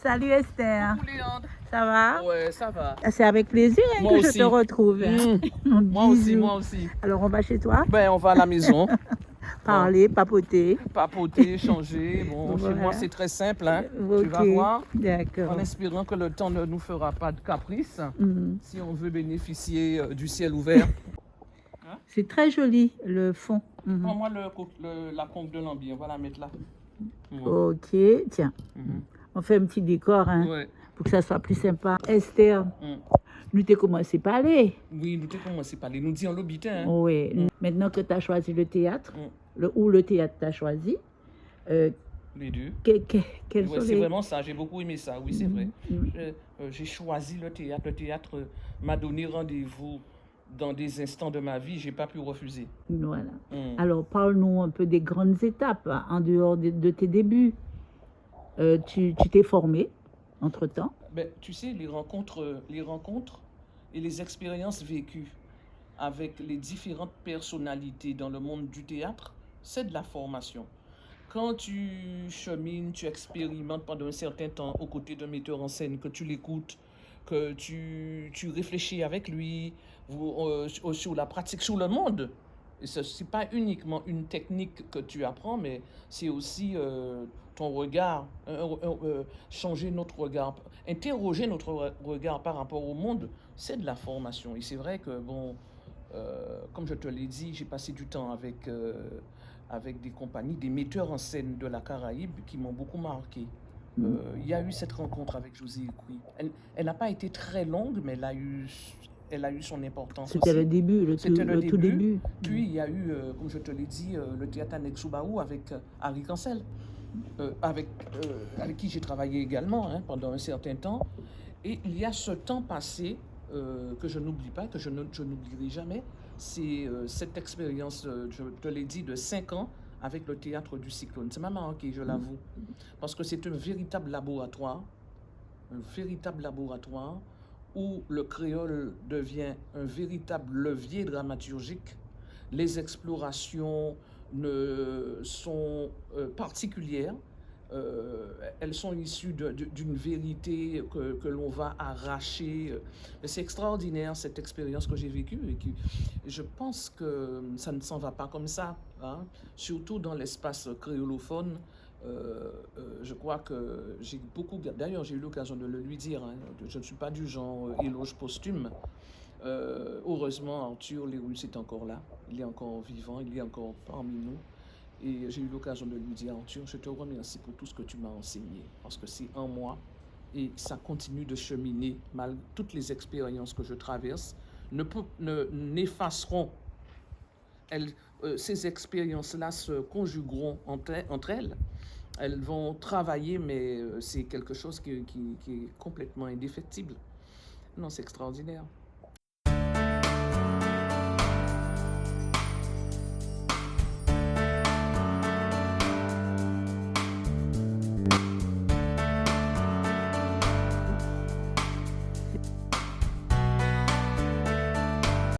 Salut Esther. Coucou Léandre. Ça va? Ouais, ça va. C'est avec plaisir Moi que aussi. je te retrouve. Moi aussi, Bisous. moi aussi. Alors on va chez toi? Ben, on va à la maison. Parler, papoter. Papoter, échanger. Bon, chez Voilà. moi, c'est très simple. Hein. Ok. Tu vas voir. D'accord. En espérant que le temps ne nous fera pas de caprice. Mhm. Si on veut bénéficier du ciel ouvert. C'est très joli le fond. Mhm. Prends-moi la conque de lambi. On va la mettre là. Ok, tiens. Mhm. On fait un petit décor hein, Ouais. pour que ça soit plus sympa. Esther, Mm. nous t'es commencé par parler. Oui, nous t'avons commencé par parler. Nous disons l'obité. Hein. Oui. Maintenant que tu as choisi le théâtre, Mm. où le théâtre t'a choisi, Les deux. quels Ouais, sont c'est les... vraiment ça, j'ai beaucoup aimé ça, oui, c'est vrai. Mhm. J'ai choisi le théâtre. Le théâtre m'a donné rendez-vous dans des instants de ma vie, j'ai pas pu refuser. Voilà. Mm. Alors, parle-nous un peu des grandes étapes hein, en dehors de tes débuts. Tu t'es formé entre-temps. Ben, tu sais, les rencontres et les expériences vécues avec les différentes personnalités dans le monde du théâtre, c'est de la formation. Quand tu chemines, tu expérimentes pendant un certain temps aux côtés d'un metteur en scène, que tu l'écoutes, que tu réfléchis avec lui sur la pratique, sur le monde. Et ce n'est pas uniquement une technique que tu apprends, mais c'est aussi ton regard, changer notre regard, interroger notre regard par rapport au monde, c'est de la formation. Et c'est vrai que, bon, comme je te l'ai dit, j'ai passé du temps avec des compagnies, des metteurs en scène de la Caraïbe qui m'ont beaucoup marqué. Il y a eu cette rencontre avec José Ecoui. Elle n'a pas été très longue, mais elle a eu son importance. C'était aussi. le début, le tout début. Puis il y a eu, comme je te l'ai dit, le théâtre Anexubaou avec Harry Cancel, avec qui j'ai travaillé également hein, pendant un certain temps. Et il y a ce temps passé que je n'oublie pas, que je n'oublierai jamais, c'est cette expérience, je te l'ai dit, de 5 ans avec le théâtre du Cyclone. Ça m'a marqué, je l'avoue, parce que c'est un véritable laboratoire où le créole devient un véritable levier dramaturgique. Les explorations sont particulières. Elles sont issues d'une vérité que l'on va arracher. C'est extraordinaire cette expérience que j'ai vécue et je pense que ça ne s'en va pas comme ça, hein. Surtout dans l'espace créolophone. Je crois que j'ai beaucoup... D'ailleurs, j'ai eu l'occasion de le lui dire, hein, je ne suis pas du genre éloge posthume. Heureusement, Arthur Léroux est encore là, il est encore vivant, il est encore parmi nous. Et j'ai eu l'occasion de lui dire, Arthur, je te remercie pour tout ce que tu m'as enseigné, parce que c'est en moi et ça continue de cheminer, malgré toutes les expériences que je traverse, n'effaceront. Ces expériences-là se conjugueront entre elles. Elles vont travailler, mais c'est quelque chose qui est complètement indéfectible. Non, c'est extraordinaire.